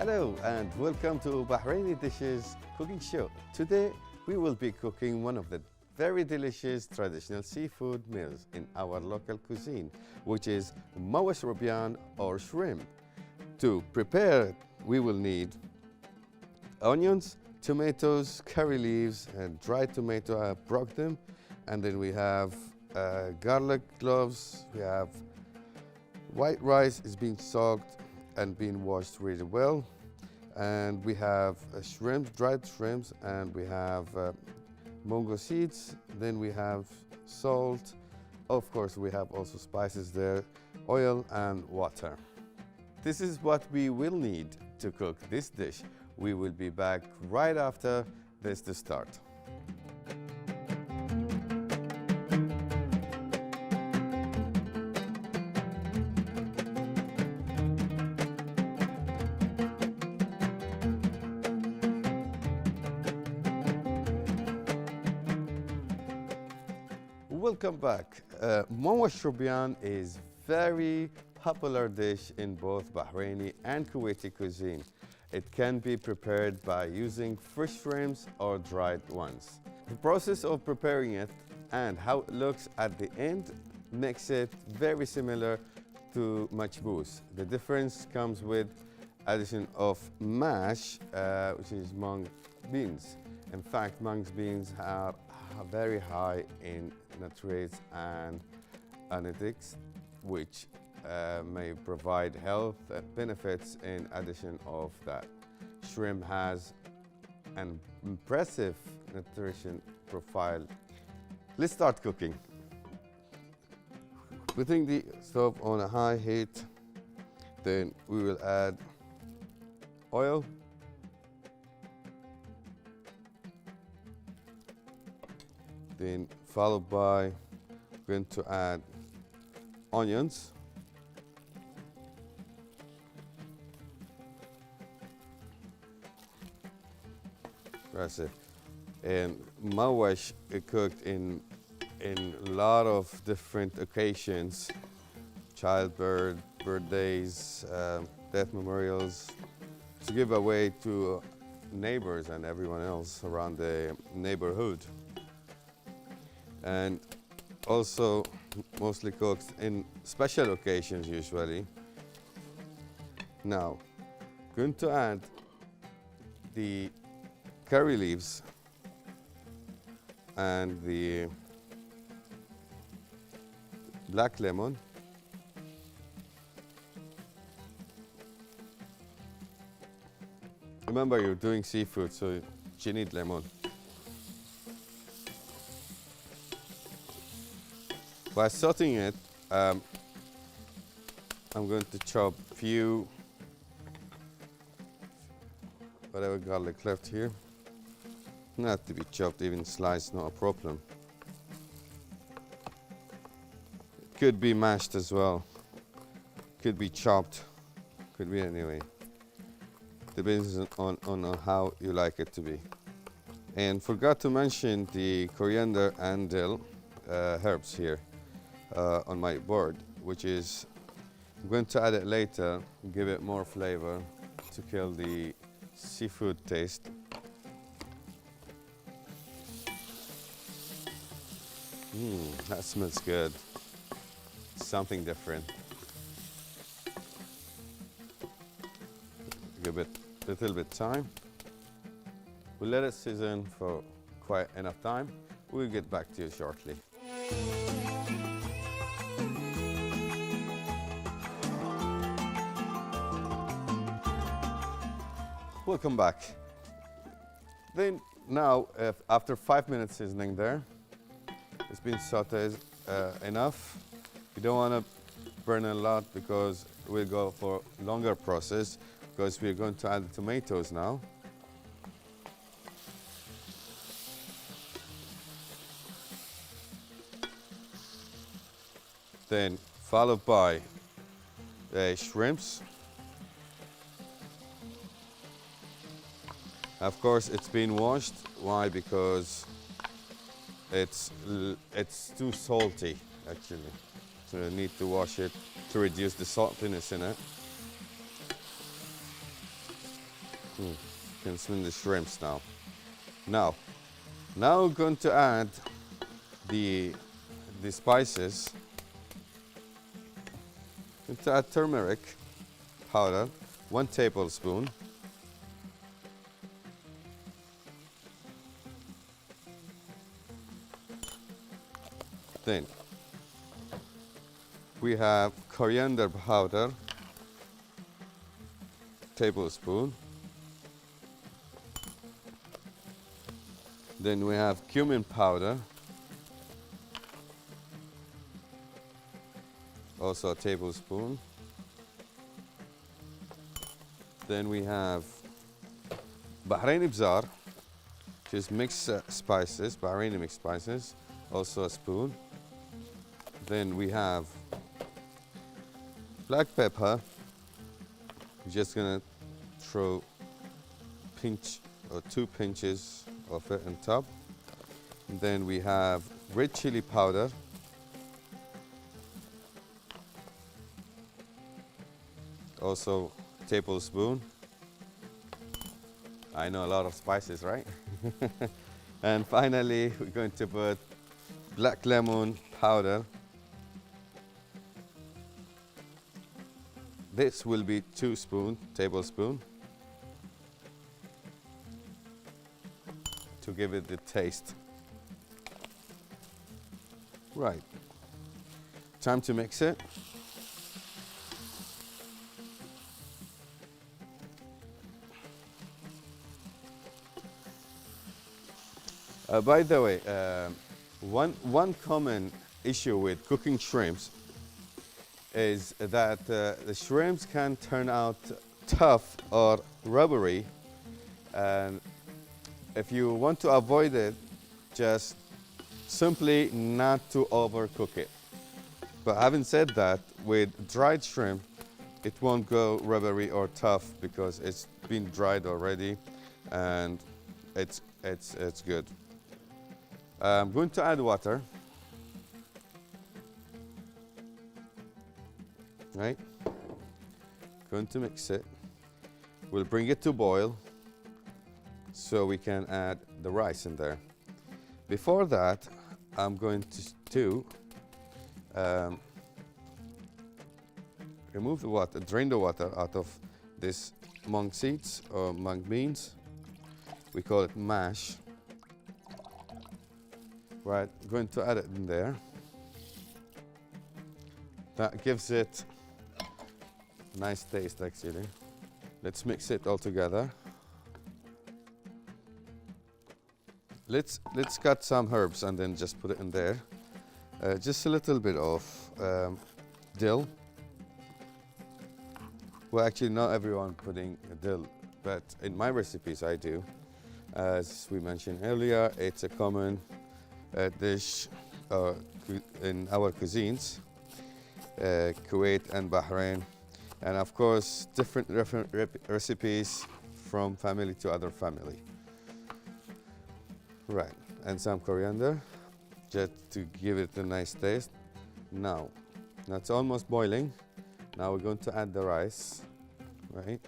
Hello and welcome to Bahraini Dishes Cooking Show. Today we will be cooking one of the very delicious traditional seafood meals in our local cuisine, which is Muwawaash Rubyan or shrimp. To prepare it, we will need onions, tomatoes, curry leaves, and dried tomato. I broke them. And then we have garlic cloves. We have white rice is being soaked and being washed really well. And we have shrimps, dried shrimps, and we have mango seeds. Then we have salt. Of course, we have also spices there, oil and water. This is what we will need to cook this dish. We will be back right after this to start. Welcome back. Muwawaash Rubyan is very popular dish in both Bahraini and Kuwaiti cuisine. It can be prepared by using fresh shrimps or dried ones. The process of preparing it and how it looks at the end makes it very similar to majboos. The difference comes with addition of mash, which is mung beans. In fact, mung beans are very high in nitrates and analytics, which may provide health benefits in addition of that. Shrimp has an impressive nutrition profile. Let's start cooking. Putting the stove on a high heat, then we will add oil, then followed by going to add onions, that's it. And muwawaash cooked in a lot of different occasions, childbirth, birthdays, death memorials, to give away to neighbors and everyone else around the neighborhood. And also mostly cooked in special occasions usually. Now, going to add the curry leaves and the black lemon. Remember, you're doing seafood, so you need lemon. By sauteing it, I'm going to chop few whatever garlic left here. Not to be chopped, even sliced, not a problem. It could be mashed as well. Could be chopped. Could be anyway. Depends on how you like it to be. And forgot to mention the coriander and dill herbs here. On my board, which is, I'm going to add it later, give it more flavor to kill the seafood taste. That smells good. Something different. Give it a little bit time. We'll let it season for quite enough time. We'll get back to you shortly. Welcome back. Then now, after 5 minutes seasoning there, it's been sauteed enough. You don't want to burn a lot because we'll go for a longer process because we're going to add the tomatoes now. Then followed by the shrimps. Of course, it's been washed. Why? Because it's too salty, actually. So you need to wash it to reduce the saltiness in it. You can smell the shrimps now. Now we're going to add the spices. Going to add turmeric powder, 1 tablespoon. Then we have coriander powder, tablespoon. Then we have cumin powder, also a tablespoon. Then we have Bahraini bzar, which is mixed spices, Bahraini mixed spices, also a spoon. Then we have black pepper. We're just gonna throw pinch or 2 pinches of it on top. And then we have red chili powder, also a tablespoon. I know a lot of spices, right? And finally, we're going to put black lemon powder. This will be 2 tablespoons to give it the taste. Right, time to mix it. By the way, one common issue with cooking shrimps is that the shrimps can turn out tough or rubbery, and if you want to avoid it, just simply not to overcook it. But having said that, with dried shrimp, it won't go rubbery or tough because it's been dried already, and it's good. I'm going to add water. Right? Going to mix it. We'll bring it to boil so we can add the rice in there. Before that, I'm going to remove the water, drain the water out of this mung seeds or mung beans. We call it mash. Right, going to add it in there. That gives it nice taste actually. Let's mix it all together. Let's cut some herbs and then just put it in there. Just a little bit of dill. Well, actually not everyone putting dill, but in my recipes I do. As we mentioned earlier, it's a common dish in our cuisines, Kuwait and Bahrain, and of course different recipes from family to other family. Right, and some coriander just to give it a nice taste. Now it's almost boiling. Now we're going to add the rice. Right,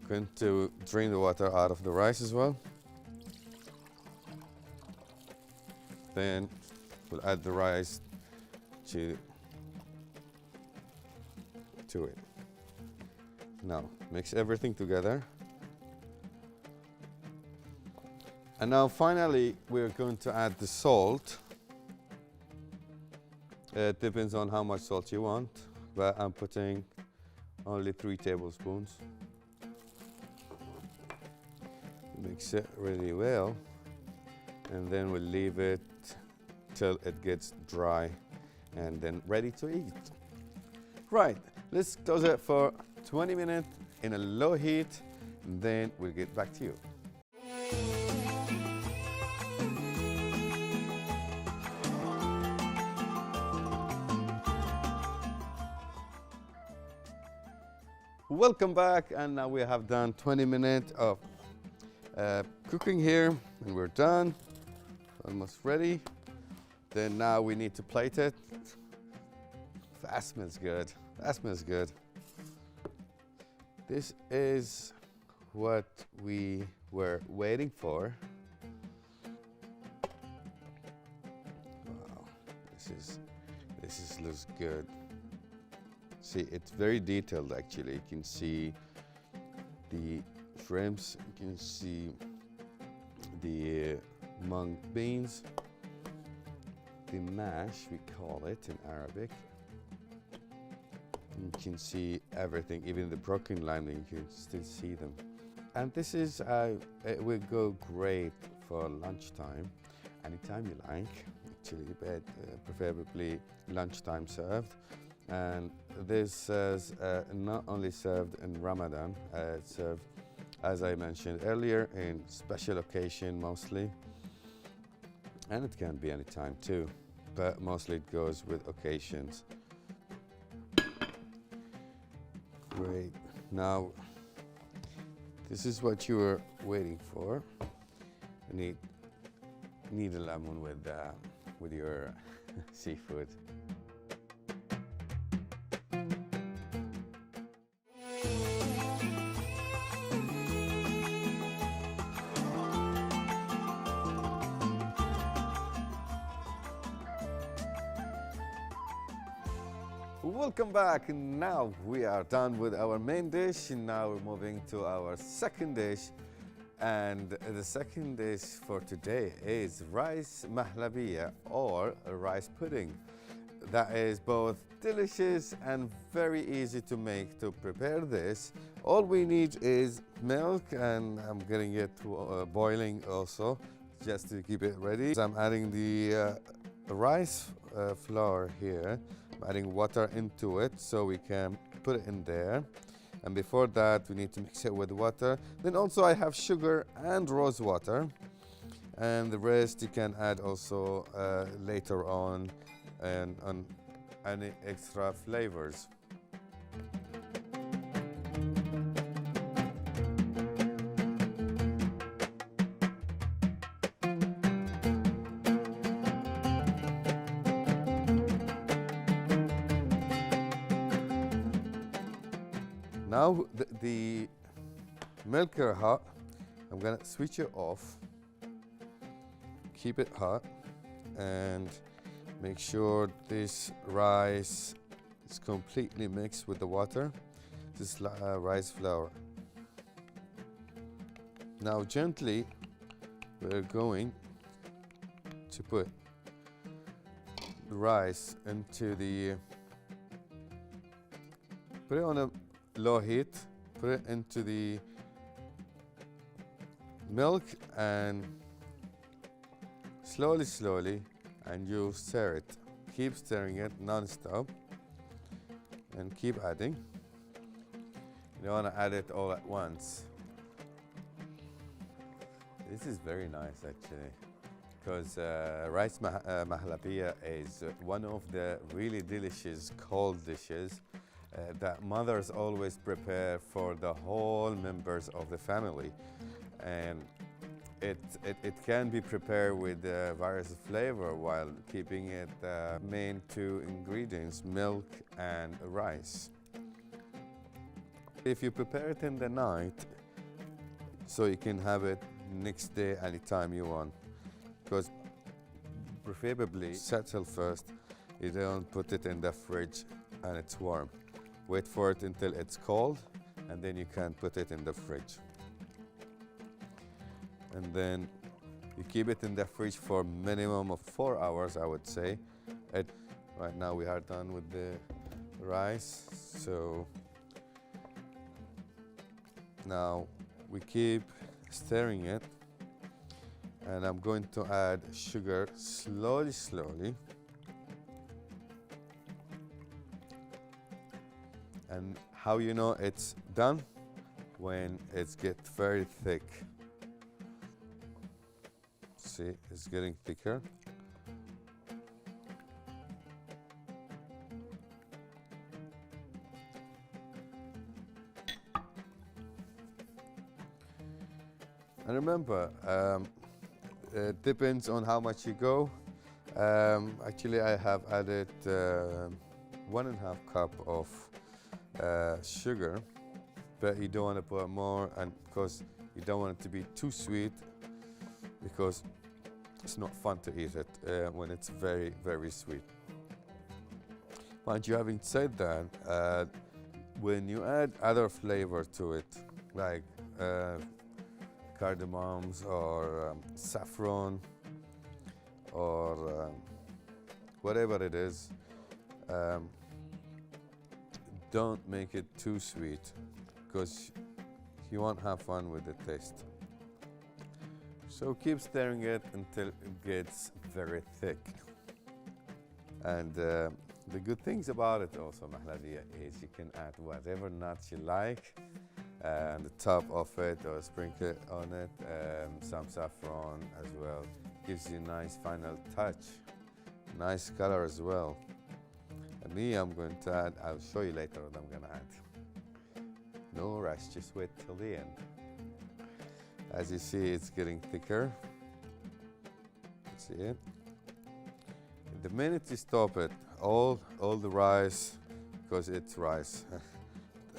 going to drain the water out of the rice as well. Then we'll add the rice to it. Now mix everything together. And now finally we're going to add the salt. It depends on how much salt you want, but I'm putting only 3 tablespoons. Mix it really well, and then we'll leave it till it gets dry and then ready to eat. Right, let's close it for 20 minutes in a low heat, and then we'll get back to you. Welcome back, and now we have done 20 minutes of cooking here, and we're done, almost ready. Then now we need to plate it. That smells good. That smells good. This is what we were waiting for. Wow, this looks good. See, it's very detailed actually. You can see the shrimps, you can see the mung beans, the mash, we call it in Arabic. You can see everything, even the broken lime, you can still see them. And this is, it will go great for lunchtime, anytime you like, actually, but preferably lunchtime served. And this is not only served in Ramadan, it's served, as I mentioned earlier, in special occasion mostly. And it can be any time too, but mostly it goes with occasions. Great. Now, this is what you were waiting for. You need a lemon with your seafood. Welcome back. Now we are done with our main dish, and now we're moving to our second dish. And the second dish for today is rice mahlabiya, or a rice pudding. That is both delicious and very easy to make. To prepare this, all we need is milk, and I'm getting it to boiling also, just to keep it ready. So I'm adding the rice flour here. I'm adding water into it so we can put it in there. And before that, we need to mix it with water. Then also I have sugar and rose water. And the rest you can add also later on, and on any extra flavors. Now the milk is hot. I'm gonna switch it off. Keep it hot and make sure this rice is completely mixed with the water. This rice flour. Now gently we're going to put the rice into the, put it on a low heat, put it into the milk and slowly, and you stir it. Keep stirring it non-stop and keep adding. You don't want to add it all at once. This is very nice actually, because rice mahlabiya is one of the really delicious cold dishes that mothers always prepare for the whole members of the family. And it can be prepared with various flavor while keeping it main two ingredients, milk and rice. If you prepare it in the night, so you can have it next day anytime you want, because preferably settle first. You don't put it in the fridge and it's warm. Wait for it until it's cold, and then you can put it in the fridge. And then you keep it in the fridge for minimum of 4 hours, I would say. Right now we are done with the rice, so now we keep stirring it, and I'm going to add sugar slowly. And how you know it's done? When it gets very thick. See, it's getting thicker. And remember, it depends on how much you go. Actually, I have added 1.5 cup of sugar, but you don't want to put more, and because you don't want it to be too sweet, because it's not fun to eat it when it's very, very sweet. Mind you, having said that, when you add other flavor to it, like cardamoms or saffron or whatever it is, don't make it too sweet, because you won't have fun with the taste. So keep stirring it until it gets very thick. And the good things about it also, Mahlabiya, is you can add whatever nuts you like on the top of it, or sprinkle on it some saffron as well. Gives you a nice final touch, nice color as well. And me, I'm going to add, I'll show you later what I'm going to add. No rush, just wait till the end. As you see, it's getting thicker. See it? The minute you stop it, all the rice, because it's rice,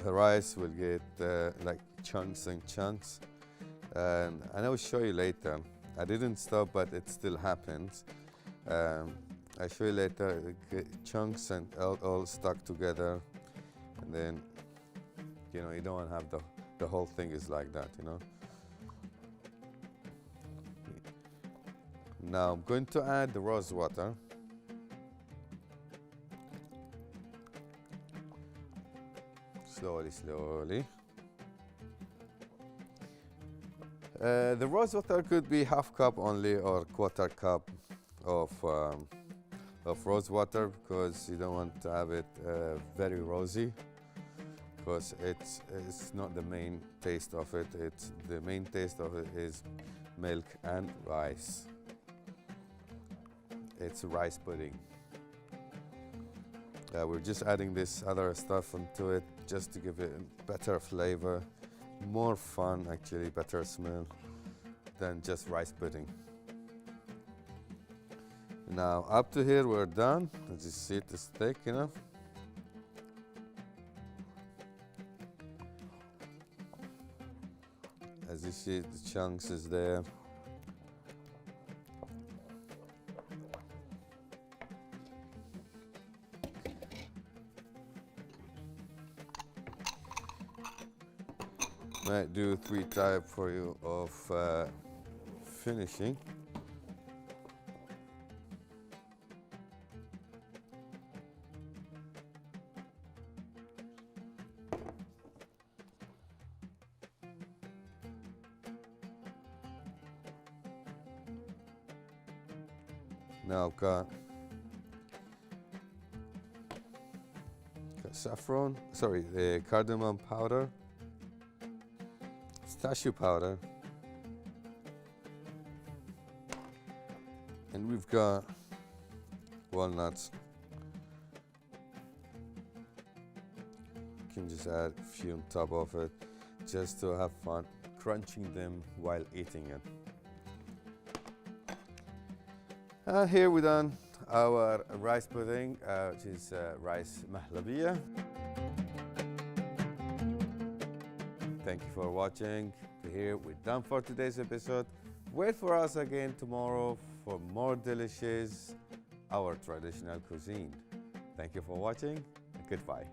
the rice will get like chunks and chunks. And I will show you later. I didn't stop, but it still happens. I'll show you later, chunks and all stuck together. And then, you know, you don't want to have the whole thing is like that, you know. Now I'm going to add the rose water. Slowly, slowly. The rose water could be half cup only or quarter cup of rose water, because you don't want to have it very rosy, because it's not the main taste of it. It's the main taste of it is milk and rice. It's rice pudding. We're just adding this other stuff into it just to give it better flavor, more fun actually, better smell than just rice pudding. Now up to here we're done. As you see, it is thick enough. As you see, the chunks is there. Might do 3 types for you of finishing. Now I've got saffron, sorry, the cardamom powder, pistachio powder, and we've got walnuts. You can just add a few on top of it just to have fun crunching them while eating it. And here we're done our rice pudding, which is rice Mahlabiya. Thank you for watching. Here we're done for today's episode. Wait for us again tomorrow for more delicious, our traditional cuisine. Thank you for watching, and goodbye.